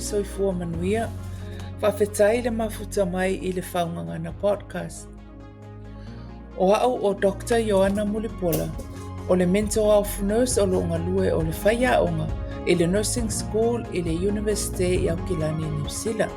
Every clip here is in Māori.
soifua manuia, whawhetai le mafuta mai i le whaungangana podcast. O au o Dr. Ioana Mulipola, o le mental health nurse o lo ngalue o le faia onga, i le nursing school i le University i Aukilani, New Zealand.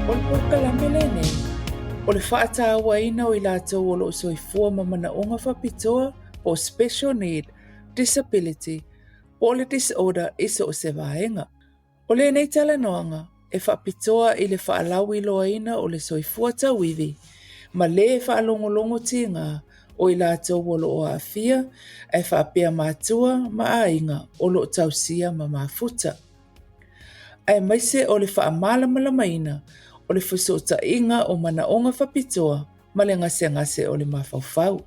O le polokalame lenei, o le whaatauaina o i latou o lo soifua ma manaoga whapitoa po special need, disability, po le disorder iso o se vaenga. O le nei talanoanga e whapitoa i le whaalau iloaina o le soifua tauivi, ma le whaalongolongo tinga o i latou o lo o afia e whaapea matua ma aiga o lo tausia ma mafuta. Aemaise o le malamalama o le fesoasoani o manaoga whapitoa ma le ngase o le mafaufau.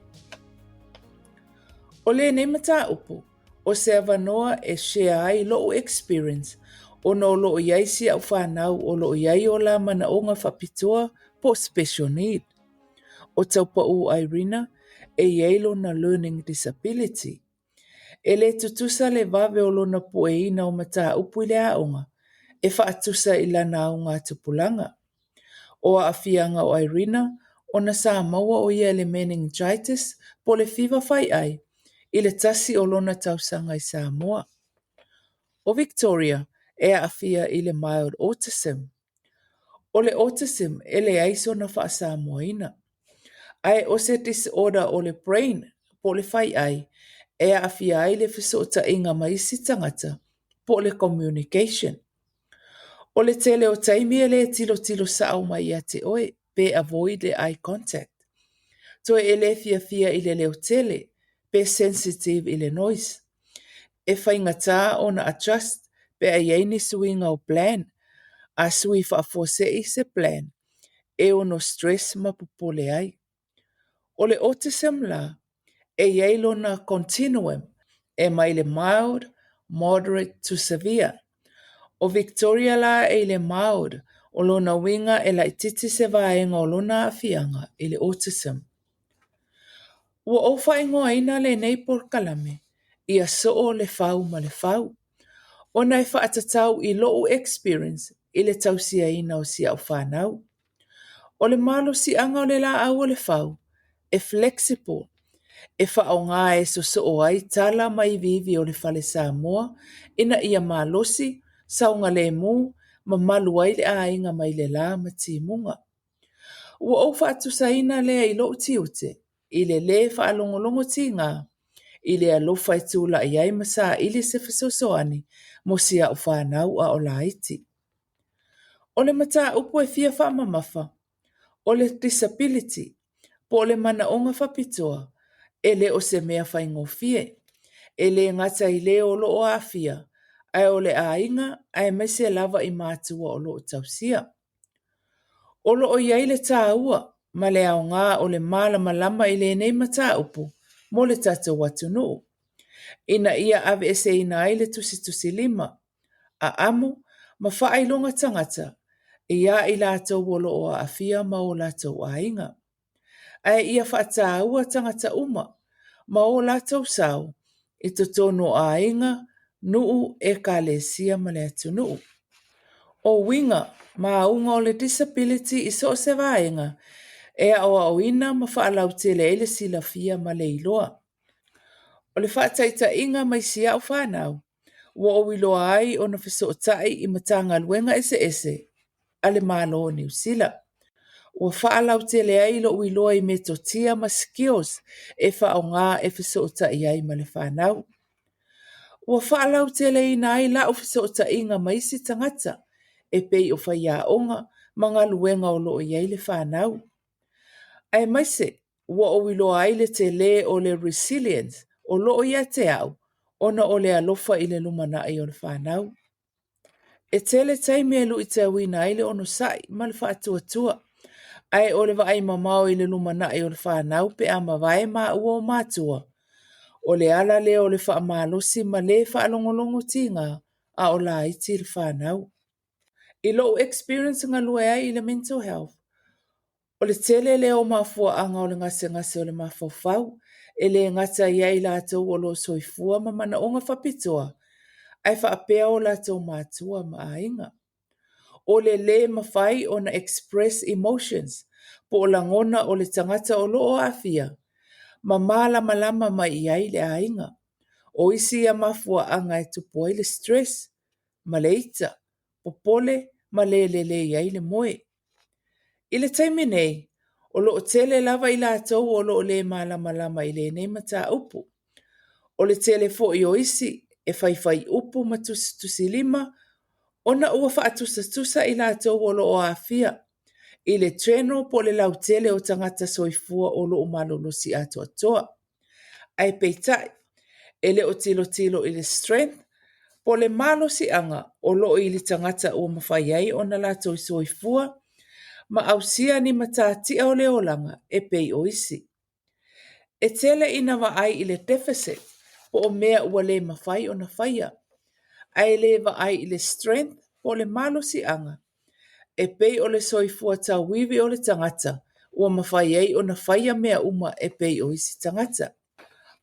O le nei mataupu, o se avanoa e share ai loo experience o no loo iai si au fanau o loo iai o la manaoga whapitoa po special need. O Taupa'u Irina e iai lona learning disability. E le tutusa le vave o lona pueina o mataupu i le aonga, e whaatusa i lana au ngā tupulanga. O a afianga o Irina, o na Samoa o ia le meningitis po le fiva fai ai, i le tasi o lona tausanga i Samoa. O Victoria, e a afia i le mild autism. O le autism, e le aiso na wha Samoaina. Ai o se disorder o le brain po le fai ai, e a afia ai le fesoasoani maisi tagata po le communication. O le tele o taimi e le tilo sao mai a te oe, pe avoid le eye contact. To e le fia i le leo tele, pe sensitive i le noise. E whaingata o na adjust, pe a iaini suinga o plan, a sui whaafose i se plan, e o no stress mapupole ai. O le autism la, e iailo na continuum, e mai le mild, moderate to severe. O Victoria la e le mild, o lona winga e la ititi se vaenga o lona afianga i le autism. Ua o whaingoa ina le nei polokalame, ia soo le fau ma le fau. O na e whaatatau i loo experience i le tausia ina o si au fanau. O le malo si anga o le la au o le fau, e flexible, e whao ngā e so ai tala mai vivi o le fale Samoa, ina ia malosi, saunga le mu, ma malu ai le ainga mai le la ma timunga. Ua o whaatusaina lea i loo tiute, i le whaalongolongo ti ngā, i le alofa e tūla i ai masa ili se fesoasoani, mo si au whanau a o laiti. O le mataupu e fia whaamamafa, o le disability, po le manaoga whapitoa, e le o se mea whaingofie, e le ngata i le o loo afia, ai o le aiga, aemaise lava i matua o loo tausia. O loo iai le tāua, ma le au ngā o le malamalama i le nei mataupu, mo le tatou atu nuu. Ina ia ave ese ina ai le tusi lima, a amu, ma whaailonga tangata, ia i latou o loo afia ma o latou aiga. Ai ia whaataua tangata uma, ma o latou sau, i to tono aiga, nuu e ka le sia ma le atu nuu. O winga, ma unga o le disability i so se vaenga, e a o ina ma whaalau tele ele sila fia ma le iloa. O le whaataita inga mai si au whanau, ua o iloa ai o na fesoasoani i matanga luenga ese, ale malo New Zealand. Ua whaalau tele ai lo iloa i metotia ma skills e whao ngā e fesoasoani ai ma le whanau. Ua whaalau tele ina ai la o fesoasoani ngā maisi tangata, e pei o faia onga mga luenga o loo iai le whanau. Aemaise, ua o iloa ai le tele o le resilience, o loo ia te au, ona o le alofa i le lumana i o le whanau. E tele taimi e lu i te awina ai le ono sai, ma le whaatuatua. Ai o le vaai mamau i le lumana i o le whanau pe ama vai ma ua o matua. O le ala le o le whaamalosi ma le whaalongolongo tinga, a o la iti le fanau. I lo experience ngā lue ai i le mental health. O le tele le o mafua anga o le ngase o le mafau, e le ngata ia i latou o lo soifua ma manaoga whapitoa, ai whaapea o latou matua ma aiga. O le mawhai o na express emotions, po o langona o le tangata o lo o afia, ma malamalama mai iai le aiga. O isi a mafua anga e tupo ai le stress, ma le ita, popole, ma le iai le moe. I le taimi nei, o lo o tele lava i latou o lo o le malamalama i le nei mataupu. O le tele fo i o isi, e fai upu ma tusi lima, ona ua whaatusa i latou o lo o afia. I le treno po le lau tele o tangata soifua o lo o malolosi ato atoa. Ai peitai, e le o tilo i le strength, po le malo si anga o lo i le tangata ua mawhaiai o na latou soifua, ma ausia ni matatia o le olanga e pei o isi. E tele ina ai i le deficit, po o mea ua le mawhai o na faia. Ai le ai i le strength, po le malo si anga. E pei o le soifua tau wiwi o le tangata, ua mawhaiai o na faia mea uma e pei o isi tangata.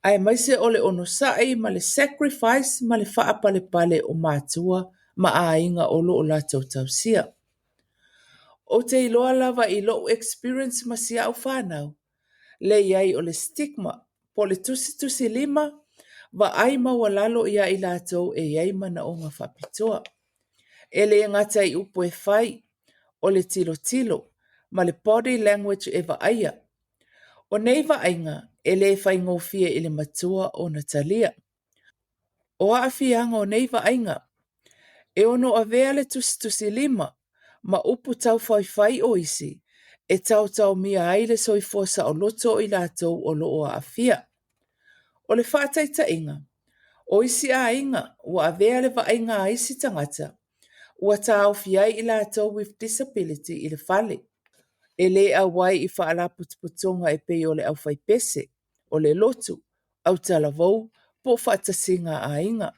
Aemaise o le ono sa'i ma le sacrifice ma le pale o matua ma aiga o lo o latou tausia. O te iloa lava i lo experience ma si au fanau, le iai o le stigma, po le tusi lima, va ai mawalalo ia i latou e iai manaoga whapitoa. E le ngata i upo e fai, o le tilo, ma le body language e va aia. O nei va ainga, e le fai ngofia i le matua o Natalia. O a afianga o nei va ainga, e ono a vea le tusi lima, ma upu tau fai o isi, e tau mia ai le soifosa o loto i latou o lo o a afia. O le whaataita inga, o isi a inga, ua a vea le va ainga a isi tangata, ua tau fiai i latou with disability i le fale. E le a wai i whaala putuputonga e pei o le au fai pese, o le lotu, au talavou, po whaatasinga a inga.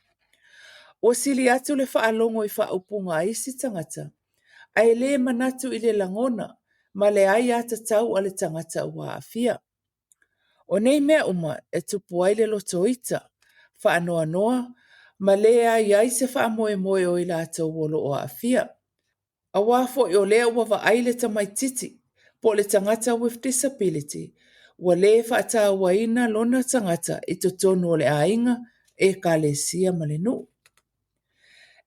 O sili atu le whaalongo i whaupunga a isi tangata, ai le manatu i le langona, ma le ai ata tau a le tangata ua afia. O nei mea uma e tupu ai le lotoita, whaanoa, ma le ai ai se whaamoe o i latou o lo o afia. A wafo i o lea ua wa ai le tamaititi, po le tangata with disability, ua le whaata waina lona tangata i totonu o le ainga e ka le sia ma le nu.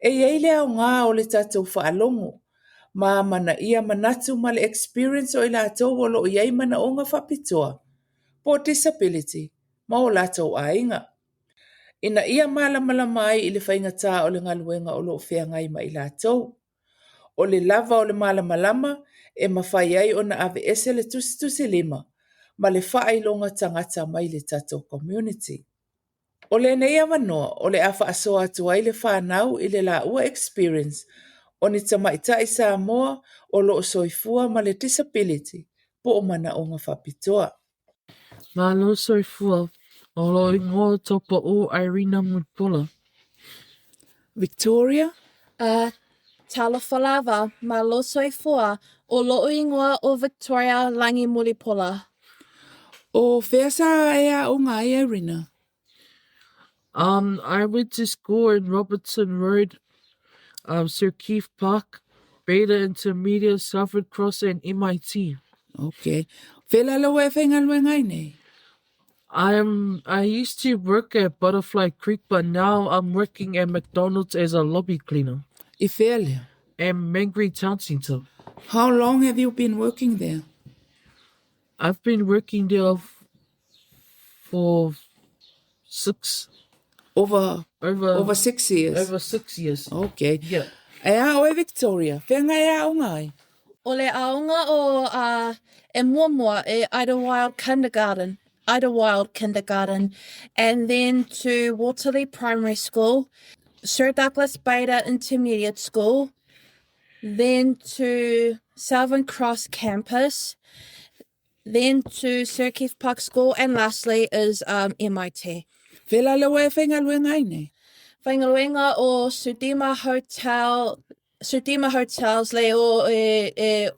E iei le au ngā o le tatou whaalongo, ma mana ia manatu ma le experience o i latou o lo iei manaoga whapitoa, po disability, ma o latou ainga. Ina ia malamalama ai i le whaingatā o le ngaluenga o lo whiangai ma i latou. O le lava o le malamalama e mawhai ai o na ave ese le tusi lima, ma le whailonga tangata mai le tatou community. O le nei awanoa o le awha asoa atu ai le fanau i le laua experience o ni tamaita i Samoa o lo soifua ma le disability po o manaoga whapitoa. Malo soifua o lo ingo Taupa'u Irina Mutpula. Victoria? Talafalava, malo soifua o lo ingoa o Victoria Langi Mulipula. O whesa e a o ngai Irina? I went to school in Robertson Road, Sir Keith Park, Beta Intermediate, Southwood Cross, and MIT. Okay. Whela lo e whaingalue ngai nei? I used to work at Butterfly Creek, but now I'm working at McDonald's as a lobby cleaner. I whele? And Mangere Town Centre. How long have you been working there? I've been working there for 6 Over 6 years? Over 6 years. Okay. Yeah. E a o e Victoria, whenga e a o ngai? O le aonga o e muamua e Idlewild Kindergarten, and then to Waterley Primary School, Sir Douglas Beta Intermediate School, then to Southern Cross Campus, then to Sir Keith Park School, and lastly is MIT. Whela lo e whaingalue ngai nei? whaingaluenga o Sudima Hotels leo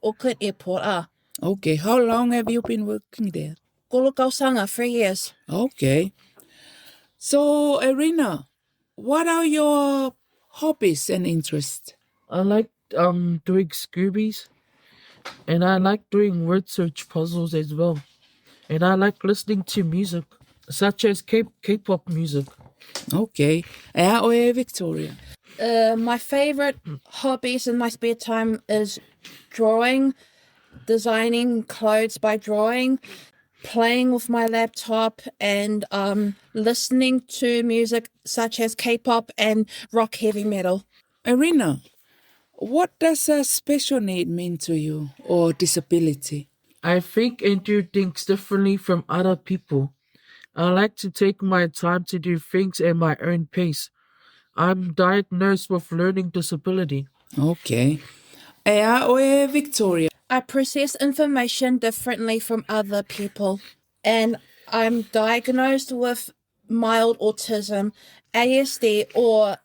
Auckland Airport. Okay, how long have you been working there? Kolokausaga, 3 years. Okay. So, Irina, what are your hobbies and interests? I like doing Scoobies, and I like doing word search puzzles as well. And I like listening to music, such as K-pop music. Okay. E Victoria. My favorite hobbies in my spare time is drawing, designing clothes by drawing, playing with my laptop, and listening to music such as K-pop and rock heavy metal. Irina, what does a special need mean to you or disability? I think and do things differently from other people. I like to take my time to do things at my own pace. I'm diagnosed with learning disability. Okay. E Victoria. I process information differently from other people, and I'm diagnosed with mild autism, ASD, or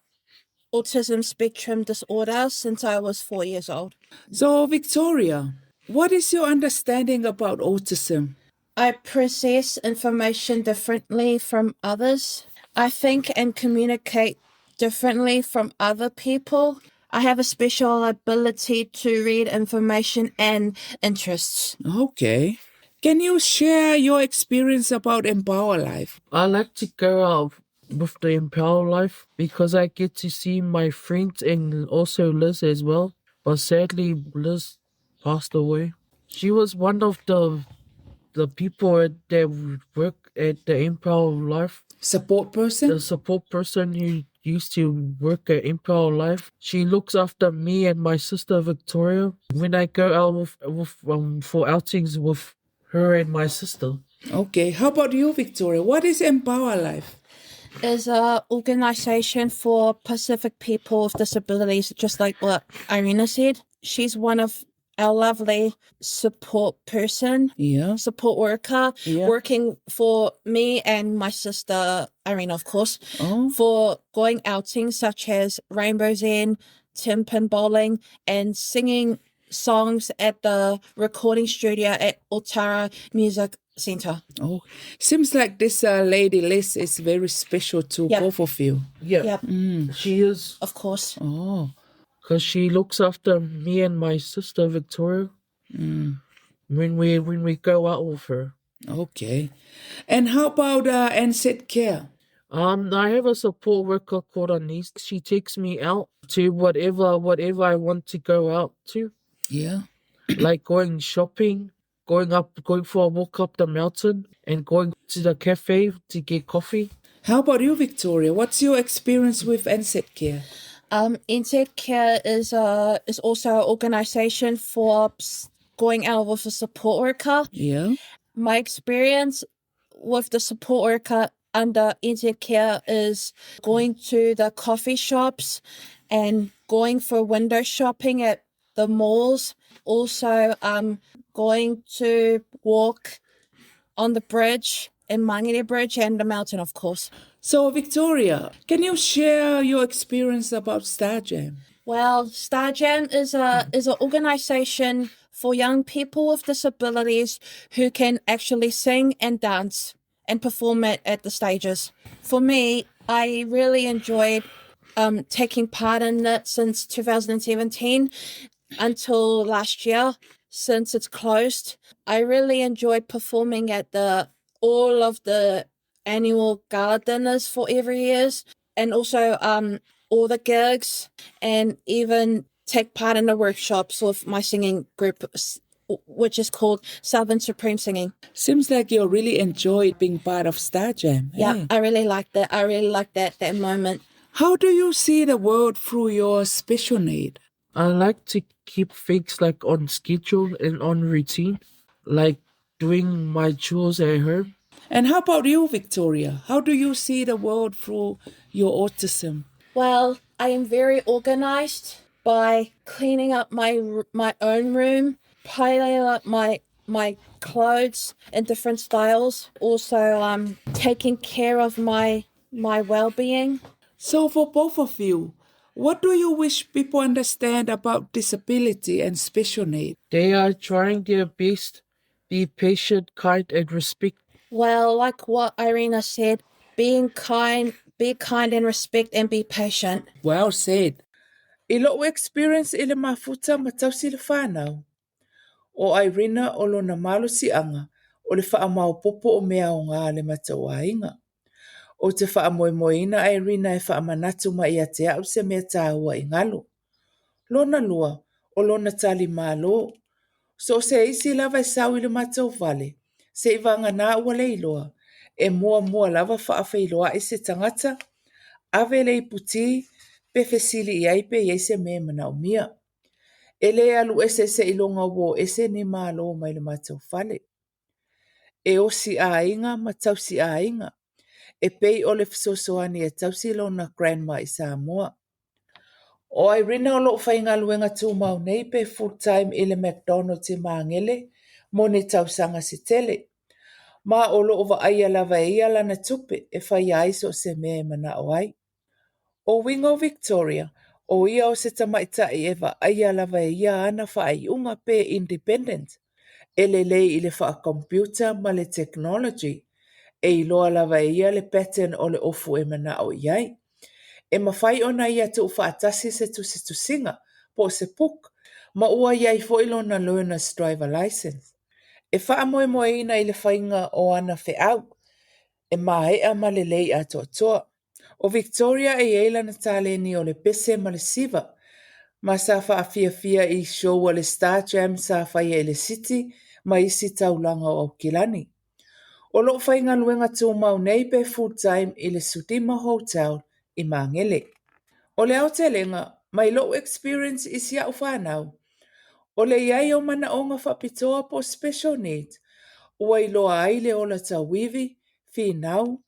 autism spectrum disorder since I was 4 years old. So, Victoria, what is your understanding about autism? I process information differently from others. I think and communicate differently from other people. I have a special ability to read information and interests. Okay. Can you share your experience about Empower Life? I like to go out with the Empower Life because I get to see my friends and also Liz as well. But sadly, Liz passed away. She was one of the people that work at the Empower Life. Support person? The support person who used to work at Empower Life. She looks after me and my sister Victoria when I go out for outings with her and my sister. Okay. How about you, Victoria? What is Empower Life? Is an organization for Pacific people with disabilities, just like what Irina said. She's one of our lovely support worker, working for me and my sister Irina, of course, for going outings such as Rainbow's End, Tim Pin Bowling, and singing songs at the recording studio at Otara Music Centre. Oh, seems like this lady Liz is very special to both of you. Yeah, she is. Of course. Oh. Because she looks after me and my sister Victoria when we go out with her. Okay. And how about NZ Care? I have a support worker called Anise. She takes me out to whatever I want to go out to. Yeah. Like going shopping, going for a walk up the mountain, and going to the cafe to get coffee. How about you, Victoria? What's your experience with NZ Care? NZ Care is also an organization for going out with a support worker. Yeah. My experience with the support worker under NZ Care is going to the coffee shops and going for window shopping at the malls. Also, going to walk on the bridge, in Mangere Bridge, and the mountain, of course. So, Victoria, can you share your experience about Star Jam? Well, Star Jam is an organization for young people with disabilities who can actually sing and dance and perform it at the stages. For me, I really enjoyed taking part in it since 2017 until last year, since it's closed. I really enjoyed performing at all of the annual gala dinners for every years, and also all the gigs, and even take part in the workshops with my singing group, which is called Southern Supreme Singing. Seems like you really enjoyed being part of Star Jam. Yeah, Hey? I really liked that. I really liked that moment. How do you see the world through your special need? I like to keep things like on schedule and on routine, like doing my chores at home. And how about you, Victoria? How do you see the world through your autism? Well, I am very organized by cleaning up my own room, piling up my clothes in different styles. Also, taking care of my well-being. So, for both of you, what do you wish people understand about disability and special needs? They are trying their best. Be patient, kind, and respect. Well, like what Irina said, be kind and respect and be patient. Well said. I loo experience i le mafuta matausi le whanau. O Irina o lona malo si anga o le whaamaupopo o mea o ngā le matauainga. O te whaamoemoeina Irina e whaamanatu mai a te au se mea tāua i ngalo. Lona lua o lona tali malo. So se isi lava e sau i le matau vale, se i vanga nā ua le iloa, e mua lava whaafe iloa i se tangata, ave le iputi, pe fesili i aipe i eise me mana o mia. E le alu ese se ilonga wo ese ni malo mai le matau vale. E o si a inga ma tau si a inga, e pei o le fesoasoani e tau si lona grandma i Samoa. O Irina o loo whainga luenga tū mau nei pe full time i le McDonald's i Māngele, mo ne tausanga si tele. Ma o loo wa aia lava e ia lana tupe e whai aiso se mea mana o ai. O Wingo Victoria, o ia o se tamaitai e wa aia lava e ia ana whai unga pe independent. E le lei i le wha computer ma le technology. E iloa lava e ia le pattern o le ofu e mana o iai. E mawhai ona ia tu whaatasi se tu singa, po se puk, ma ua iai fo ilona learner's driver license. E wha moe moe ina i le whainga o ana au, e mahea ma le lei ato toa. O Victoria e eila na tale ni o le pese ma le siva, ma sa wha fia i show o le Star Jam sa whai e le city, ma isi taulanga o Kilani. O lo whainga luenga tū mau nei pe full time i le Sudima Hotel i Māngele. O le au te lenga, mai low experience i si au whanau. O le iai o manaoga whapitoa po special need, ua i loa ai le ola tawivi, fanau,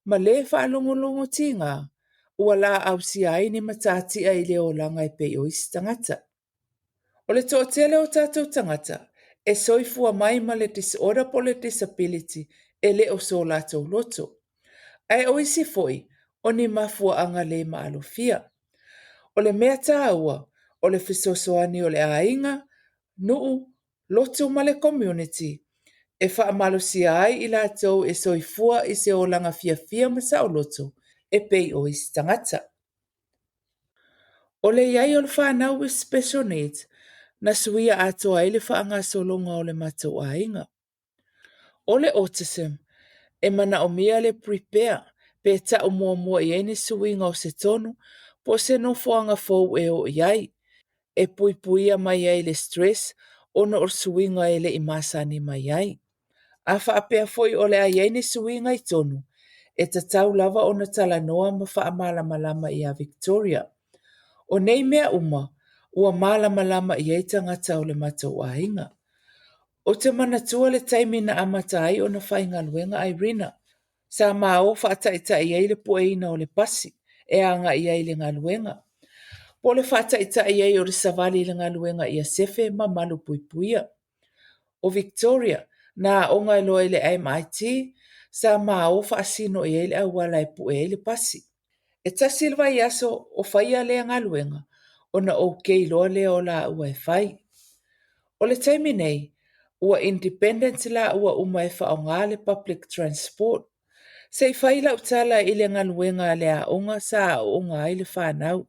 ma le whaalongolongo tinga, ua la au si ai ni matatia i le olanga e pei o isi tangata. O le toʻatele o tātou tangata, e soifua mai ma le disorder po le disability e le o so latou loto. Ai o isi foi, o ni mafua anga le maalofia. O le mea tāua, o le fesoasoani o le aiga, nuu, loto ma le community, e whaamalosia ai i latou e soifua i se olanga fia ma sao loto, e pei o isi tangata. O le iai o le whanau with special needs, na suia atoa i le whaangasolonga o le matou ainga. O le autism, e mana o mia le prepare, pe ta o mua i ene suinga o se tonu, po se no foanga fou e o iai, e puipuia mai ai le stress, o na or suinga e le imasani mai ai. A whaapea foi o le ai ene suinga i tonu, e ta tau lava o na talanoa ma wha malamalama i a Victoria. O nei mea uma, ua malamalama i eita ngata o le matou ainga. O te manatua le taimina amata ai o na whainga luenga Irina. Sa mao whaataita i eile poeina o le pasi, e anga i eile ngā luenga. Po le whaataita i ei o le savali le ngā luenga i a sefe ma malu puipuia. O Victoria, na onga i loa i le aemaise, sa mao whaasino i eile auala e pu e eile pasi. E tasilwa i aso o faia le ngā luenga, o na o kei loa le o la ua e whai. O le taimi nei, ua independent la ua uma e wha o ngā le public transport. Se i whai lau tala i le ngā luenga le a onga sa a onga i le whanau.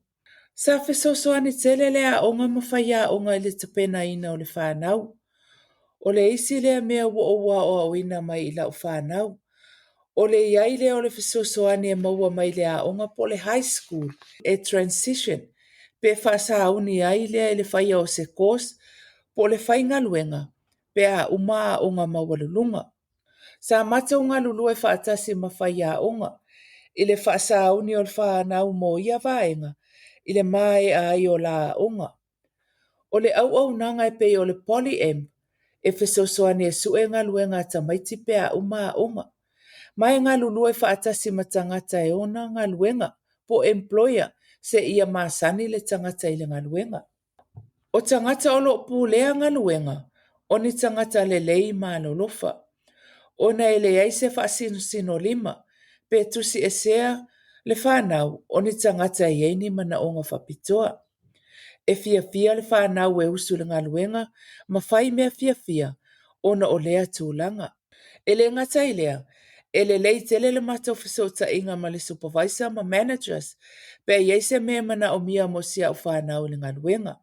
Sa fesoasoani tele le a onga ma whai a onga i le tapena ina o le whanau. O le isi lea mea ua o ina mai i lau whanau. O le iai lea o le fesoasoani e maua mai le a onga po le high school e transition. Pe whaasa uni ai lea i le whai o se course po le whai ngā luenga. Pe a uma a onga mawalulunga. Sa mata unga lulu e whaatasi ma whai a onga. I le whaasa uni o le whanau mo ia vaenga. I le mai a i o la onga. O le au nanga e pei o le poly-M. E fesoasoani e sue ngā luenga ta maiti pe a uma a onga. Mai ngā lulu e whaatasi ma tangata e ona ngā luenga po employer se ia maasani le tangata i le ngā luenga. O tangata o lo pūlea ngā luenga, o ni tangata le lei ma lolofa. O na ele ai se whaasino sino lima, pe tusi e sea Le fanau o ni tangata e ni manaoga whapitoa. E fia le fanau e usu le ngaluenga, ma fai mea fia ona o lea tūlanga. E le ngata i lea, e le lei tele le matau fesota inga ma le supervisor ma managers, pe e se mea mana o mia mo sia o fanau le ngaluenga.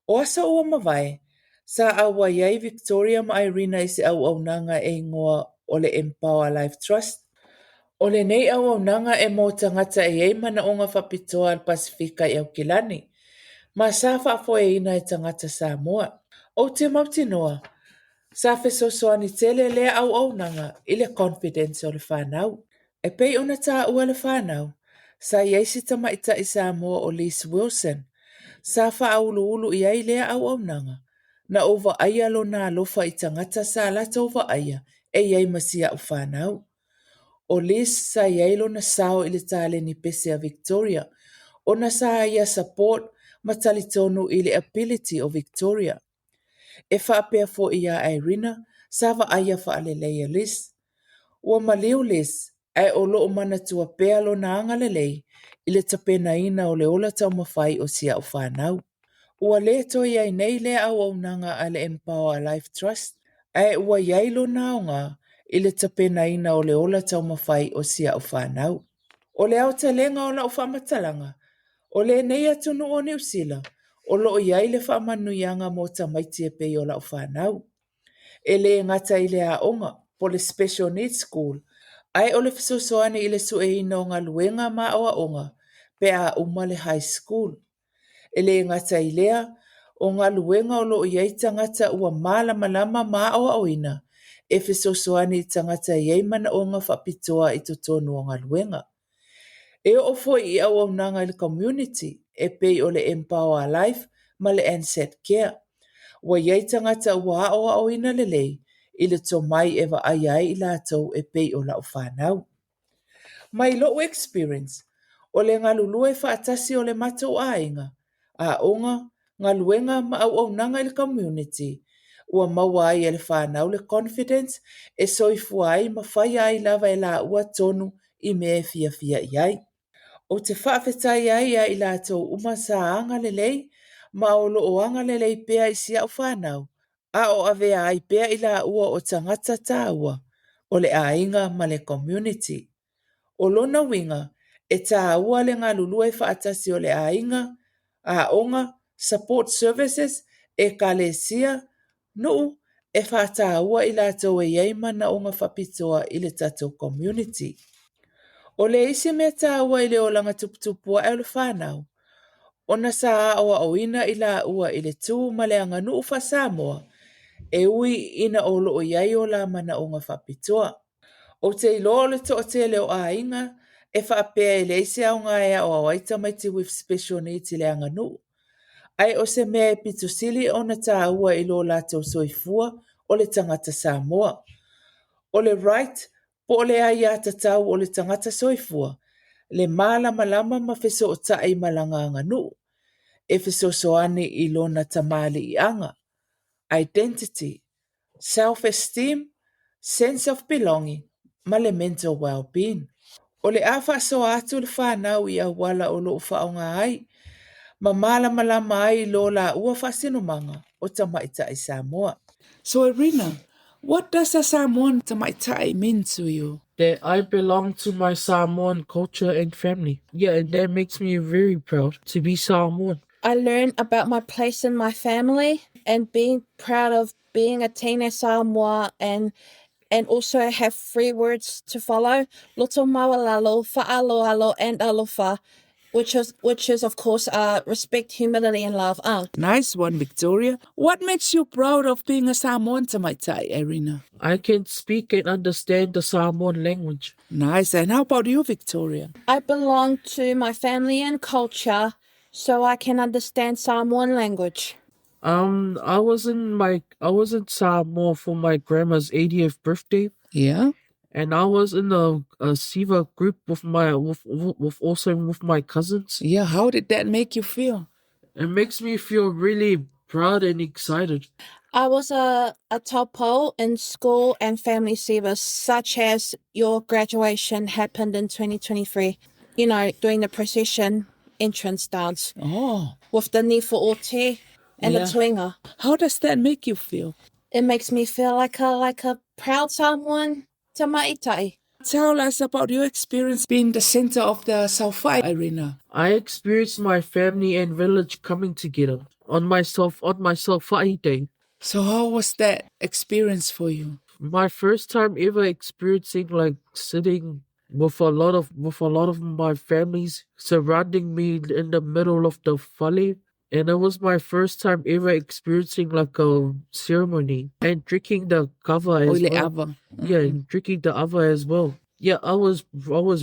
O asa ua mawai, sa awa iai Victoria ma Irina i se au nanga e ngoa o le Empower Life Trust. O le nei au nanga e mo tangata e ei mana o ngā whapitoa al Pasifika e au kilani. Ma sa whaafo e ina e tangata Samoa. O te mautinoa, sa fesoasoani tele lea au nanga i le confidence o le whanau. E pei ona tā ua le whanau, sa iesi tamaita i Samoa o Lise Wilson, sa whaulu i ai lea au nanga, na ova aia lo na alofa i tangata sa lata ova aia e iei masia u whanau. O Lise sa iei lo na sao i le tale ni pese a Victoria, o na sa ia support matalitonu i le ability o Victoria. E whaapea fo ia Irina, sa wa aia whaalelei a Lise. Ua maliu Lise, ai o loo mana tua pea lo na anga lelei, i le tapena ina o le ola tau mawhai o sia o whanau. Ua le to iai nei le au nanga a le Empower Life Trust, ai ua iai lo na onga i le tapena ina o le ola tau mawhai o sia o whanau. O le au talenga o la o whamatalanga, o le nei atunu o New Zealand, o loo iai le whamanuianga mo tamaiti e pei o la o whanau. E le ngata i le aonga, po le Special Needs School, ai o le fesoasoani i le sueina o ngā luenga ma o aonga, pe a uma le high school. E le ngata i lea, o ngā luenga o loo iai tangata ua malamalama ma o aoina, e fesoasoani tangata iai mana o ngā whapitoa i totonu o ngā luenga. E o foi i au nanga i le community, e pei o le Empower Life, ma le Ansett Care. Wa iai tangata ua o ina le lei, i le to mai e wa ai i latou e pei o la o whanau. Mai lo experience, o le ngalulu e whaatasi o le matou ainga, a onga, ngaluenga ma au nanga i le community, ua maua ai e le whanau le confidence, e soifua ai ma faia ai lava e la ua tonu i me fia iai. O te whaafetai ai i latou uma sa anga le lei, ma o loo anga le lei pea i sia o whanau, a o avea ai pea i la ua o tangata tāua, o le ainga ma le community. O lona winga, e tāua le ngā lulua e whaatasi o le ainga, a onga, support services, e kalesia, nuu, e whaataua i latou e iei na o ngā whapitoa i le tatou community. O le isi mea tāua i le olanga tuputupua e o le whanau. O na sa o ina i la ua i le tū ma le anga nuu wha Samoa, e ui ina o loo iai o la mana o ngā whapitoa. O te ilo le to o te leo a inga, e whaapea i le isi au ngā ea o awaita maiti with special needs i le anga nuu. Ai o se mea e pitusili o na tāua i lo la tau soifua o le tangata Samoa. O le right, po le ai a tatau o le tangata soifua, le malamalama ma feso o tae malanga anga nuu, e fesoasoani i lona tamali i anga. Identity, self-esteem, sense of belonging, ma le mental well-being. O le awha so atu le whanau i auala o loo whaonga ai, ma malamalama ai lo la ua whasinumanga o tamaita i Samoa. So Irina, what does a Samoan tamaitai mean to you? That I belong to my Samoan culture and family. Yeah, and that makes me very proud to be Samoan. I learned about my place in my family and being proud of being a tēnei Samoa and also have 3 words to follow. Loto mawalalo, fa'aloalo, and alofa, which is of course respect, humility, and love. Nice one, Victoria. What makes you proud of being a Samoan tamaitai, Irina? I can speak and understand the Samoan language. Nice. And how about you, Victoria? I belong to my family and culture, so I can understand Samoan language. I was in Samoa for my grandma's 80th birthday. Yeah. And I was in a Siva group with my cousins. Yeah, how did that make you feel? It makes me feel really proud and excited. I was a taupa'u in school and family Siva, such as your graduation happened in 2023. doing the procession entrance dance Oh, with the ni for ote and the yeah. tuinga. How does that make you feel? It makes me feel like a proud someone to maitai. Tell us about your experience being the center of the Taupa'u Irina. I experienced my family and village coming together on my Saupa'u day. So how was that experience for you? My first time ever experiencing like sitting with a lot of my families surrounding me in the middle of the valley. And it was my first time ever experiencing like a ceremony and drinking the kava as Oile well. ava. Yeah, and drinking the ava as well. Yeah, I was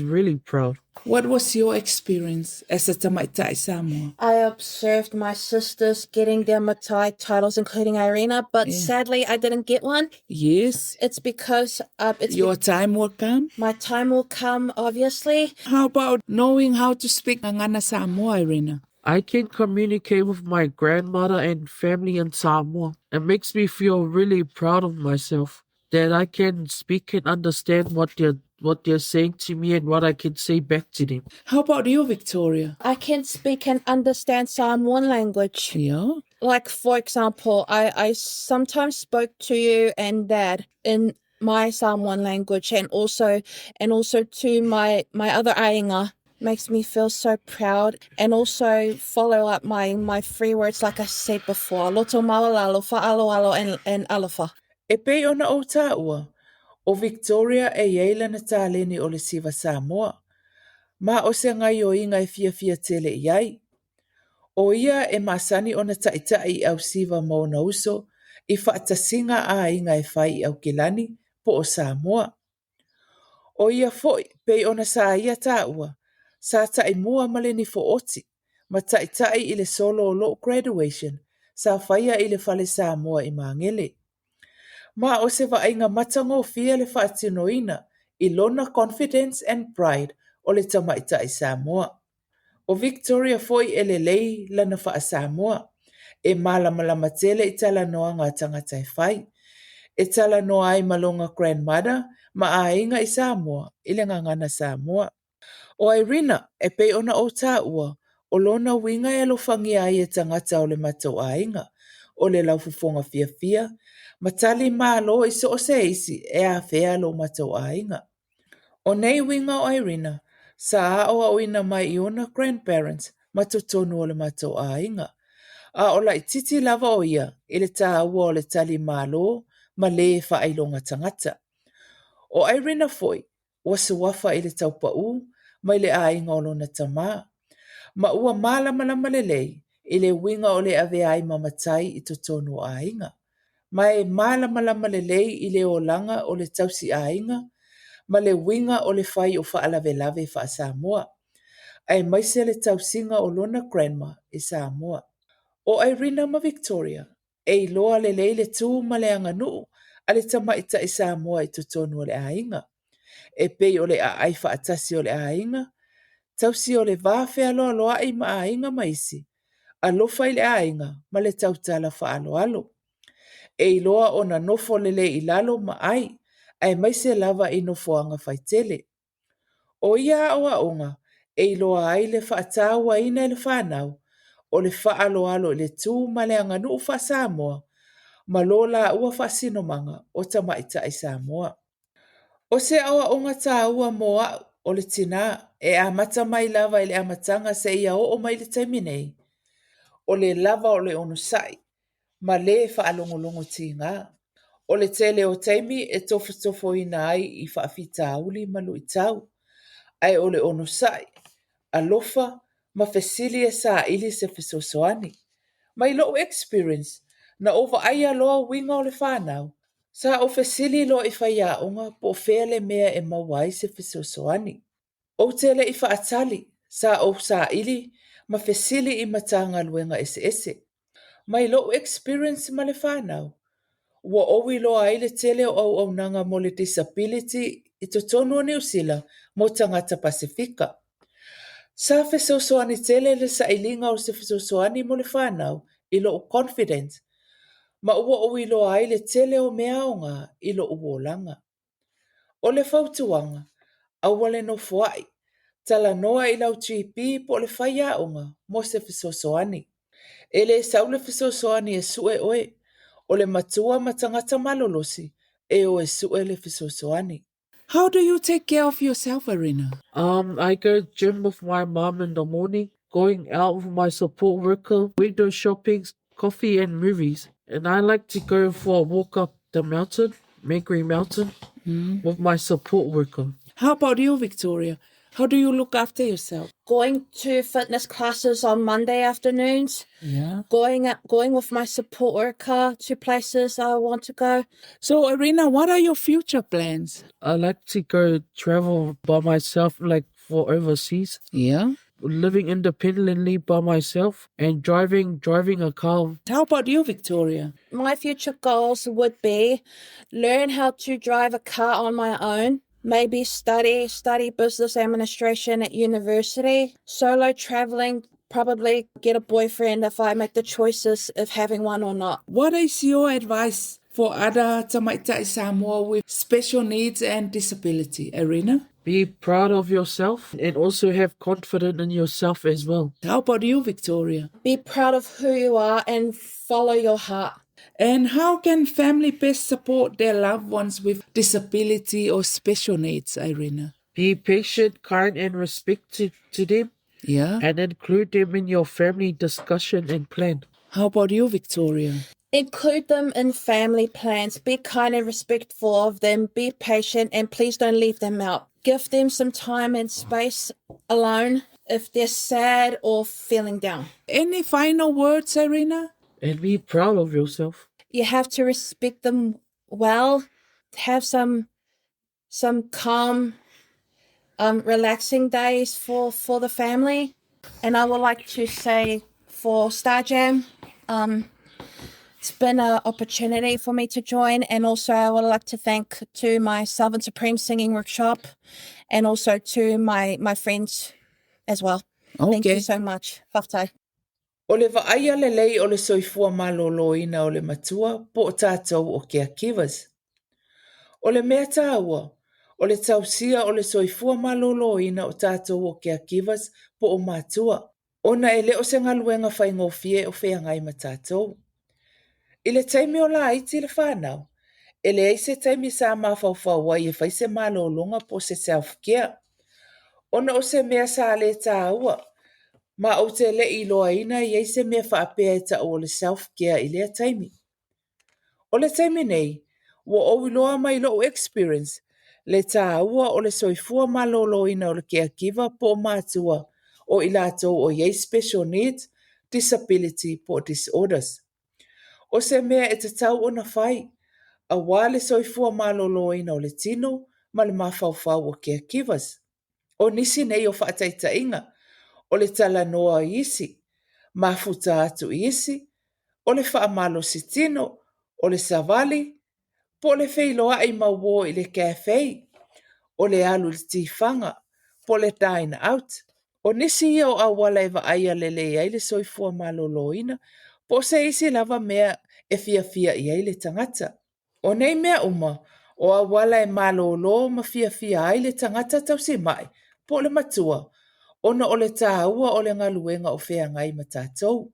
really proud. What was your experience as a Tamaitai Samoa? I observed my sisters getting their matai titles, including Irina, but sadly I didn't get one. Yes. It's because Your time will come. my time will come, obviously. How about knowing how to speak Ngana Samoa, Irina? I can communicate with my grandmother and family in Samoa. It makes me feel really proud of myself that I can speak and understand what they're saying to me and what I can say back to them. How about you, Victoria? I can speak and understand Samoan language. Yeah. Like, for example, I sometimes spoke to you and Dad in my Samoan language, and also to my other aiga. Makes me feel so proud, and also follow up my free words like I said before. Loto maolalo, fa'aloalo, and alafa. E pei ona o tāua, o Victoria e yeila na tāleni o le siva Samoa. Ma o se ngai o inga e fia tele iai. O ia e masani o na taitai au siva mo na uso, I whaatasinga a inga e whai au kilani po o Samoa. O ia foi, pei ona sa ia tāua, sa tai mua male ni fo oti, ma taitai I le solo o lo graduation, sa faia I le fale Samoa I mangele. Ma o se vainga matango fia le whaatinoina, I lona confidence and pride o le tamaitai Samoa. O Victoria foi e le lei lana wha Samoa, e malamalama tele I tala noa ngā tangata e whai, e tala noa ai malonga grandmother, ma a inga I Samoa, I le ngangana Samoa. O Irina, e pei ona o tāua, o lona winga e lo whangi ai e tangata o le matou a inga, o le laufufonga fia, matali malo I so o se isi e a fea lo matou a inga. O nei winga o Irina, sa a o ina mai I ona grandparents, matotonu o le matou a inga. A o lai titi lava o ia, I le tāua o le tali malo, ma le whailonga tangata. O Irina foi, wasu wafa I le taupa'u, mai le ainga o lona tamā. Ma ua malamalama lelei, I le winga o le ave ai mamatai I totonu o ainga. Mai malamalama lelei I le olanga o le tausi ainga, ma le winga o le fai o whaalave wha Samoa. Aemaise le tausinga o lona grandma I Samoa. O Irina ma Victoria, e loa le leile tū ma le anganu, a le tamaita I Samoa I totonu o le ainga. E pei o le a ai whaatasi o le ainga, tausi o le vāwhea loa loa I ma ainga maisi, a lofa I le ainga ma le tautala whaalo alo. E loa o na nofo lele I lalo ma ai, ai maise lava I nofoanga whaitele. O ia o aonga, e loa ai le whaatawa ina le fanau, o le whaalo alo le tū ma le anganu wha Samoa, ma lola ua whasinomanga o tamaita I Samoa. O se awa o ngata ua moa o le tina e a mata mai lava I le amatanga se ia o mai le taiminei. O le lava o le onusai, ma le whaalongolongo tinga. O le tele o taimi e tofo ina ai I whaafita auli malu I tau. Ai o le onusai, alofa, ma fesili e sa ili se fesoasoani. Mai lo experience, na over aia loa winga o le whanau. Sa o fesili lo I faia onga po fele mea e mawai se fesoasoani. O tele I atali, sa o sa ili, ma fesili I matanga luenga ese. Mai lo experience ma le whanau. Ua owi loa ai le tele o au nanga mo le disability I totonu o New Zealand mo tangata Pasifika. Sa fesoasoani tele le sa ilinga o se fesoasoani mo le whanau I lo confident. Ma ua owi loa ai le tele o mea o ngā I lo uolanga. O le fautuanga, awale no fuai, Talanoa I lau GP po le faia unga, mo se fesoasoani. E le sau le fesoasoani e sue oe, o le matua ma tagata malolosi, e o e sue le fesoasoani. How do you take care of yourself, Irina? I go gym with my mom in the morning, going out with my support worker, window shopping, coffee and movies. And I like to go for a walk up the mountain, Magri Mountain, with my support worker. How about you, Victoria? How do you look after yourself? Going to fitness classes on Monday afternoons. Yeah. Going with my support worker to places I want to go. So, Irina, what are your future plans? I like to go travel by myself, like for overseas, Yeah. living independently by myself, and driving a car. How about you, Victoria? My future goals would be learn how to drive a car on my own, maybe study business administration at university, solo traveling, probably get a boyfriend if I make the choices of having one or not. What is your advice for other Taupa'u Samoa with special needs and disability, Irina? Be proud of yourself and also have confidence in yourself as well. How about you, Victoria? Be proud of who you are and follow your heart. And how can family best support their loved ones with disability or special needs, Irina? Be patient, kind, and respectful to them, Yeah. and include them in your family discussion and plan. How about you, Victoria? Include them in family plans. Be kind and respectful of them. Be patient and please don't leave them out. Give them some time and space alone if they're sad or feeling down. Any final words, Irina? And be proud of yourself. You have to respect them well. Have some calm, relaxing days for the family. And I would like to say for Star Jam, it's been an opportunity for me to join, and also I would like to thank to my Southern Supreme singing workshop and also to my friends as well. Thank you so much. Whaftai. O le vaaia lelei o le soifua malōlōina o le matua po o tātou o ke akivas. O le mea tāua, o le tausia o le soifua malōlōina o tātou o ke akivas po o matua. Ona e leo se ngaluenga whaingofie o whiangai ma tātou. I le taimi o la iti le whanau, e le eise taimi sa mawhauwhaua i e whaise malōlonga po se self-care. Ona o se mea sa le tāua, ma o te le i loa ina i eise mea whaapea e ta o le self-care i lea taimi. O le taimi nei, wa o iloa mai lo experience, le tāua o le soifua malolo ina o le kia kiva po mātua o i latou o yei special needs, disability po disorders. O se mea e te tau o na whai, a wale soifua malolo ina o le tino, ma le mawhauwhau o kia kivas. O nisi nei o whaataita inga, o le tala noa isi, mafuta atu isi, o le whaamalo si tino, o le savali, po le wheiloa i mauo i le kawhei, o le alu le tifanga, po le dine out. O nisi o auala e aia lele ai le soifua malolo ina, po se isi lava mea e fia i ai le tangata. O nei mea uma, o auala e malolo ma fia ai le tangata tausi mai, po le matua, ona o le tāua o le ngaluenga o whea ngai ma tātou.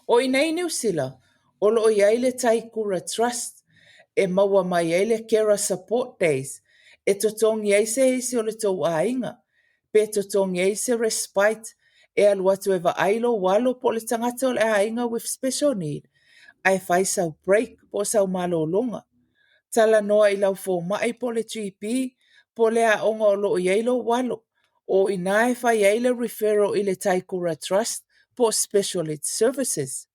O i nei New Zealand, o lo i ai le Taikura Trust, e maua mai ai le Carer Support Days, e totongi ai se isi o le tau ainga, pe totongi ai se respite, e aluatu e ailo walo po le tangata o le ainga with special need, ai fai sau break po sau malolonga. Tala noa i lau fō mai po le GP, po le aonga o lo i ailo walo, o i nae fai ai le referral i le Taikura Trust po special needs services.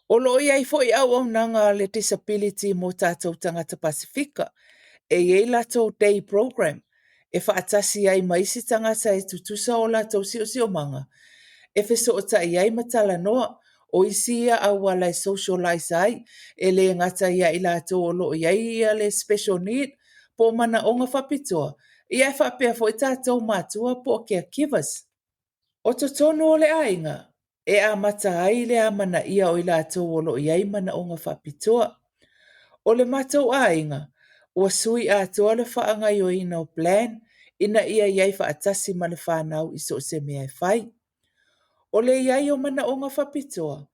O lo i ai fo i au nanga le disability mo tātou tangata Pasifika, e iei latou day program, e whaatasi ai maisi tangata e tutusa o latou si o manga, e fesoata i ai matala noa, o isi ia auala e socialize ai, e le ngata ia i latou o lo i ai ia le special need, po manaoga whapitoa, ia e whapea fo i tātou matua po ke kivas. O totonu o le ainga, e a mata ai le amana ia o i latou o lo i ai manaoga whapitoa. O le matou ainga, ua sui atoa le whaangai o ina o plan, ina ia iai whaatasi ma le whanau I so se mea whai. O le iai o manaonga whapitoa,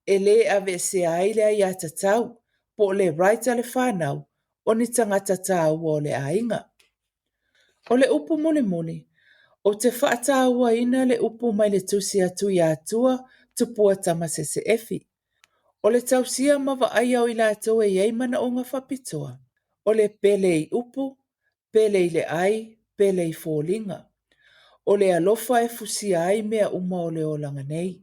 e le ave se aile ai atatau, po le raita le whanau, o ni tangata tau o le ainga. O le upu muli muli, o te whaataua ina le upu mai le tusi atu I atua, tupua tamase se efi. O le tausia mawa aia o I latou e iei manaonga whapitoa. O le pele I upu, pele I le ai, pele I fōlinga. O le alofa e fusia ai mea uma o le olanga nei.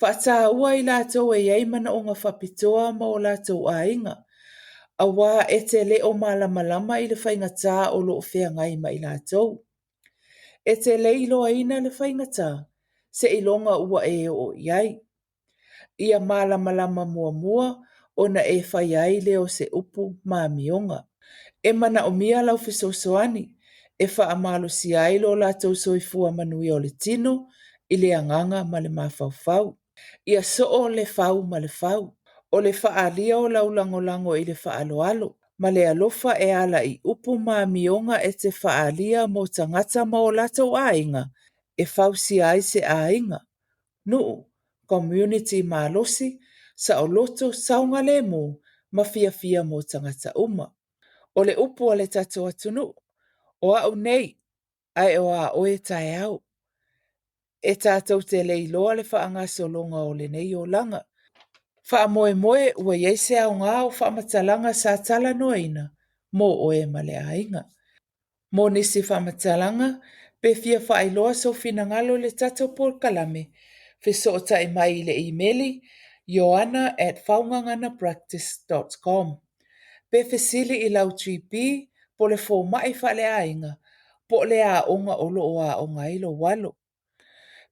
Whaataua I latou e iei manaonga whapitoa ma o latou ainga. A wā e te le o malamalama I le whaingatā o lo whea ngai ma I latou. E te le ilo aina le whaingatā, se ilonga ua e o iai. Ia malamalama mua mua o na e whai ai leo se upu maamionga. E mana o mia lau fesoasoani, e wha amalo si ai lo latou soifua manui o le tino, I le anganga ma le mawhauwhau. Ia soo le whau ma le whau. O le whaalia o laulangolango I le whaaloalo. Ma le alofa e ala I upu maamionga e te whaalia mo tangata ma o latou ainga, e whau si ai se ainga. Nuu, community malosi, sa o loto saunga le mo, ma fia mo tangata uma. O le upu o le tato atunu, o au nei, ai o a oe tae au. E tātou te leiloa le whaangaso longa o le nei o langa. Wha moe moe ua yeise au ngā o wha matalanga sa tala noina, mo oe ma le ainga. Mo nisi wha matalanga, pe fia wha ailoa so fina ngalo le tatou polokalame, fesoatai mai I le emaili, joanna@faunganganapractice.com. Pe fesili I lau 3P, po le fō mai wha le ainga, po le a onga olo o a onga ilo walo.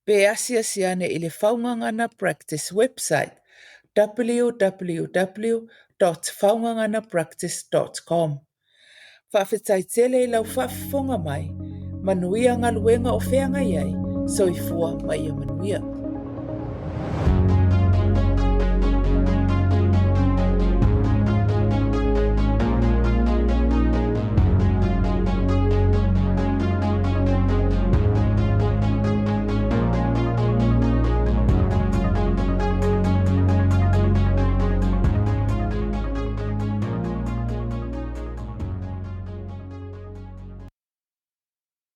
Pe asia siane I le Faungangana Practice website, www.faunganganapractice.com. Whawhetai tele I lau whawhifonga mai, manuia ngā luenga o whea ngai ai, soifua mai a manuia.